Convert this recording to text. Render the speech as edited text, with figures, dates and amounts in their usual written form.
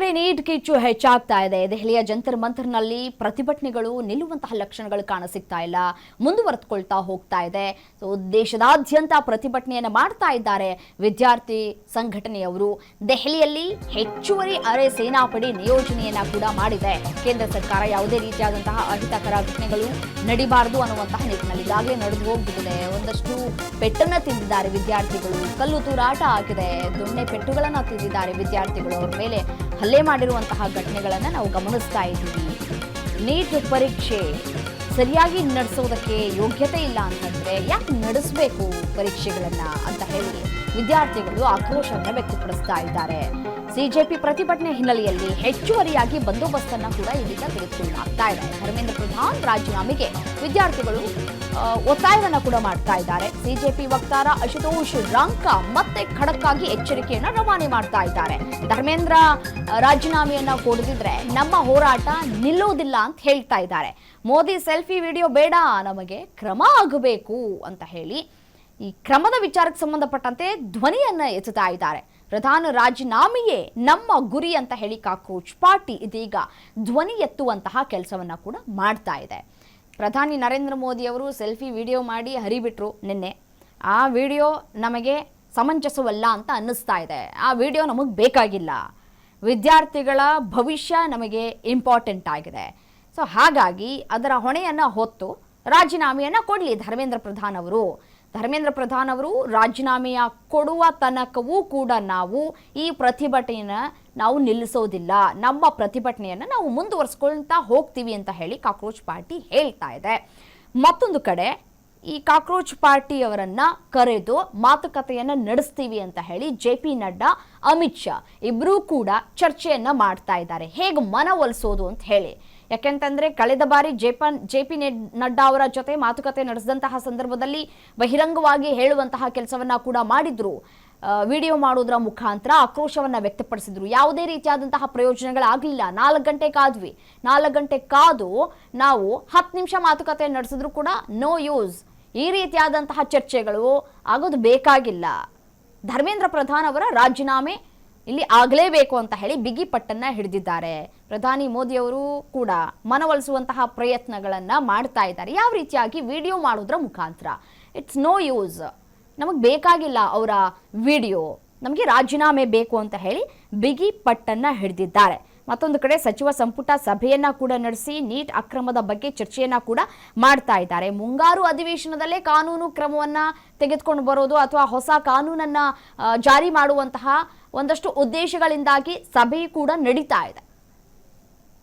ಕಡೆ ನೀಟ್ ಕಿಚ್ಚು ಹೆಚ್ಚಾಗ್ತಾ ಇದೆ. ದೆಹಲಿಯ ಜಂತರ್ ಮಂತರ್ನಲ್ಲಿ ಪ್ರತಿಭಟನೆಗಳು ನಿಲ್ಲುವಂತಹ ಲಕ್ಷಣಗಳು ಕಾಣಸಿಗ್ತಾ ಇಲ್ಲ, ಮುಂದುವರೆದುಕೊಳ್ತಾ ಹೋಗ್ತಾ ಇದೆ. ದೇಶದಾದ್ಯಂತ ಪ್ರತಿಭಟನೆಯನ್ನು ಮಾಡ್ತಾ ಇದ್ದಾರೆ ವಿದ್ಯಾರ್ಥಿ ಸಂಘಟನೆಯವರು. ದೆಹಲಿಯಲ್ಲಿ ಹೆಚ್ಚುವರಿ ಅರೆ ಸೇನಾಪಡೆ ನಿಯೋಜನೆಯನ್ನ ಕೂಡ ಮಾಡಿದೆ ಕೇಂದ್ರ ಸರ್ಕಾರ. ಯಾವುದೇ ರೀತಿಯಾದಂತಹ ಅಹಿತಕರ ಘಟನೆಗಳು ನಡಿಬಾರದು ಅನ್ನುವಂತಹ ನಿಟ್ಟಿನಲ್ಲಿ ಈಗಾಗಲೇ ನಡೆದು ಹೋಗ್ಬಿಟ್ಟಿದೆ. ಒಂದಷ್ಟು ಪೆಟ್ಟನ್ನ ತಿಂದಿದ್ದಾರೆ ವಿದ್ಯಾರ್ಥಿಗಳು, ಕಲ್ಲು ತೂರಾಟ ಆಗಿದೆ, ದೊಣ್ಣೆ ಪೆಟ್ಟುಗಳನ್ನ ತಿಂದಿದ್ದಾರೆ ವಿದ್ಯಾರ್ಥಿಗಳು. ಅವರ ಮೇಲೆ ಹಲ್ಲೆ ಮಾಡಿರುವಂತಹ ಘಟನೆಗಳನ್ನು ನಾವು ಗಮನಿಸ್ತಾ ಇದ್ದೀವಿ. ನೀಟ್ ಪರೀಕ್ಷೆ ಸರಿಯಾಗಿ ನಡೆಸೋದಕ್ಕೆ ಯೋಗ್ಯತೆ ಇಲ್ಲ ಅಂತಂದ್ರೆ ಯಾಕೆ ನಡೆಸಬೇಕು ಪರೀಕ್ಷೆಗಳನ್ನ ಅಂತ ಹೇಳಿ ವಿದ್ಯಾರ್ಥಿಗಳು ಆಕ್ರೋಶವನ್ನು ವ್ಯಕ್ತಪಡಿಸ್ತಾ ಇದ್ದಾರೆ. ಸಿಜೆಪಿ ಪ್ರತಿಭಟನೆ ಹಿನ್ನೆಲೆಯಲ್ಲಿ ಹೆಚ್ಚುವರಿಯಾಗಿ ಬಂದೋಬಸ್ತನ್ನು ಕೂಡ ಇದೀಗ ತೆಗೆದುಕೊಳ್ಳಲಾಗ್ತಾ ಇದೆ. ಧರ್ಮೇಂದ್ರ ಪ್ರಧಾನ್ ರಾಜೀನಾಮೆಗೆ ವಿದ್ಯಾರ್ಥಿಗಳು ಒತ್ತಾಯವನ್ನು ಕೂಡ ಮಾಡ್ತಾ ಇದ್ದಾರೆ. ಸಿಜೆಪಿ ವಕ್ತಾರ ಅಶುತೋಷ್ ರಾಂಕಾ ಮತ್ತೆ ಖಡಕ್ ಆಗಿ ಎಚ್ಚರಿಕೆಯನ್ನು ರವಾನೆ ಮಾಡ್ತಾ ಇದ್ದಾರೆ. ಧರ್ಮೇಂದ್ರ ರಾಜೀನಾಮೆಯನ್ನ ಕೊಡದಿದ್ರೆ ನಮ್ಮ ಹೋರಾಟ ನಿಲ್ಲೋದಿಲ್ಲ ಅಂತ ಹೇಳ್ತಾ ಇದ್ದಾರೆ. ಮೋದಿ ಸೆಲ್ಫಿ ವಿಡಿಯೋ ಬೇಡ, ನಮಗೆ ಕ್ರಮ ಆಗಬೇಕು ಅಂತ ಹೇಳಿ ಈ ಕ್ರಮದ ವಿಚಾರಕ್ಕೆ ಸಂಬಂಧಪಟ್ಟಂತೆ ಧ್ವನಿಯನ್ನ ಎತ್ತುತ್ತಾ ಇದ್ದಾರೆ. ಪ್ರಧಾನ ರಾಜೀನಾಮೆಯೇ ನಮ್ಮ ಗುರಿ ಅಂತ ಹೇಳಿ ಕಾಕ್ರೋಚ್ ಪಾರ್ಟಿ ಇದೀಗ ಧ್ವನಿ ಎತ್ತುವಂತಹ ಕೆಲಸವನ್ನ ಕೂಡ ಮಾಡ್ತಾ ಇದೆ. ಪ್ರಧಾನಿ ನರೇಂದ್ರ ಮೋದಿ ಅವರು ಸೆಲ್ಫಿ ವಿಡಿಯೋ ಮಾಡಿ ಹರಿಬಿಟ್ರು ನಿನ್ನೆ. ಆ ವಿಡಿಯೋ ನಮಗೆ ಸಮಂಜಸವಲ್ಲ ಅಂತ ಅನ್ನಿಸ್ತಾ ಇದೆ. ಆ ವಿಡಿಯೋ ನಮಗೆ ಬೇಕಾಗಿಲ್ಲ. ವಿದ್ಯಾರ್ಥಿಗಳ ಭವಿಷ್ಯ ನಮಗೆ ಇಂಪಾರ್ಟೆಂಟ್ ಆಗಿದೆ. ಸೊ ಹಾಗಾಗಿ ಅದರ ಹೊಣೆಯನ್ನು ಹೊತ್ತು ರಾಜೀನಾಮೆಯನ್ನು ಕೊಡಲಿ ಧರ್ಮೇಂದ್ರ ಪ್ರಧಾನ್ ಅವರು. ಧರ್ಮೇಂದ್ರ ಪ್ರಧಾನ್ ಅವರು ರಾಜೀನಾಮೆಯ ಕೊಡುವ ತನಕವೂ ಕೂಡ ನಾವು ಈ ಪ್ರತಿಭಟನೆಯನ್ನು ನಾವು ನಿಲ್ಲಿಸೋದಿಲ್ಲ, ನಮ್ಮ ಪ್ರತಿಭಟನೆಯನ್ನು ನಾವು ಮುಂದುವರಿಸ್ಕೊಳ್ತಾ ಹೋಗ್ತೀವಿ ಅಂತ ಹೇಳಿ ಕಾಕ್ರೋಚ್ ಪಾರ್ಟಿ ಹೇಳ್ತಾ ಇದೆ. ಮತ್ತೊಂದು ಕಡೆ ಈ ಕಾಕ್ರೋಚ್ ಪಾರ್ಟಿಯವರನ್ನ ಕರೆದು ಮಾತುಕತೆಯನ್ನು ನಡೆಸ್ತೀವಿ ಅಂತ ಹೇಳಿ ಜೆ.ಪಿ. ನಡ್ಡಾ, ಅಮಿತ್ ಶಾ ಇಬ್ಬರೂ ಕೂಡ ಚರ್ಚೆಯನ್ನ ಮಾಡ್ತಾ ಇದ್ದಾರೆ, ಹೇಗೆ ಮನವೊಲಿಸೋದು ಅಂತ ಹೇಳಿ. ಯಾಕೆಂತಂದ್ರೆ ಕಳೆದ ಬಾರಿ ಜೆ.ಪಿ. ನಡ್ಡಾ ಅವರ ಜೊತೆ ಮಾತುಕತೆ ನಡೆಸಿದಂತಹ ಸಂದರ್ಭದಲ್ಲಿ ಬಹಿರಂಗವಾಗಿ ಹೇಳುವಂತಹ ಕೆಲಸವನ್ನ ಕೂಡ ಮಾಡಿದ್ರು. ವಿಡಿಯೋ ಮಾಡೋದ್ರ ಮುಖಾಂತರ ಆಕ್ರೋಶವನ್ನ ವ್ಯಕ್ತಪಡಿಸಿದ್ರು. ಯಾವುದೇ ರೀತಿಯಾದಂತಹ ಪ್ರಯೋಜನಗಳಾಗಲಿಲ್ಲ. 4 ಗಂಟೆ ಕಾದ್ವಿ. 4 ಗಂಟೆ ಕಾದು ನಾವು 10 ನಿಮಿಷ ಮಾತುಕತೆ ನಡೆಸಿದ್ರು ಕೂಡ ನೋ ಯೂಸ್. ಈ ರೀತಿಯಾದಂತಹ ಚರ್ಚೆಗಳು ಆಗೋದು ಬೇಕಾಗಿಲ್ಲ. ಧರ್ಮೇಂದ್ರ ಪ್ರಧಾನ್ ಅವರ ರಾಜೀನಾಮೆ ಇಲ್ಲಿ ಆಗಲೇಬೇಕು ಅಂತ ಹೇಳಿ ಬಿಗಿ ಪಟ್ಟನ್ನ ಹಿಡಿದಿದ್ದಾರೆ. ಪ್ರಧಾನಿ ಮೋದಿ ಅವರು ಕೂಡ ಮನವೊಲಿಸುವಂತಹ ಪ್ರಯತ್ನಗಳನ್ನ ಮಾಡ್ತಾ ಇದ್ದಾರೆ. ಯಾವ ರೀತಿಯಾಗಿ ವಿಡಿಯೋ ಮಾಡೋದ್ರ ಮುಖಾಂತರ. ಇಟ್ಸ್ ನೋ ಯೂಸ್, ನಮಗೆ ಬೇಕಾಗಿಲ್ಲ ಅವರ ವಿಡಿಯೋ, ನಮಗೆ ರಾಜೀನಾಮೆ ಬೇಕು ಅಂತ ಹೇಳಿ ಬಿಗಿ ಪಟ್ಟನ್ನ ಹಿಡಿದಿದ್ದಾರೆ. ಮತ್ತೊಂದು ಕಡೆ ಸಚಿವ ಸಂಪುಟ ಸಭೆಯನ್ನ ಕೂಡ ನಡೆಸಿ ನೀಟ್ ಅಕ್ರಮದ ಬಗ್ಗೆ ಚರ್ಚೆಯನ್ನ ಕೂಡ ಮಾಡ್ತಾ ಇದ್ದಾರೆ. ಮುಂಗಾರು ಅಧಿವೇಶನದಲ್ಲೇ ಕಾನೂನು ಕ್ರಮವನ್ನ ತೆಗೆದುಕೊಂಡು ಬರೋದು ಅಥವಾ ಹೊಸ ಕಾನೂನನ್ನ ಜಾರಿ ಮಾಡುವಂತಹ ಒಂದಷ್ಟು ಉದ್ದೇಶಗಳಿಂದಾಗಿ ಸಭೆ ಕೂಡ ನಡೀತಾ ಇದೆ.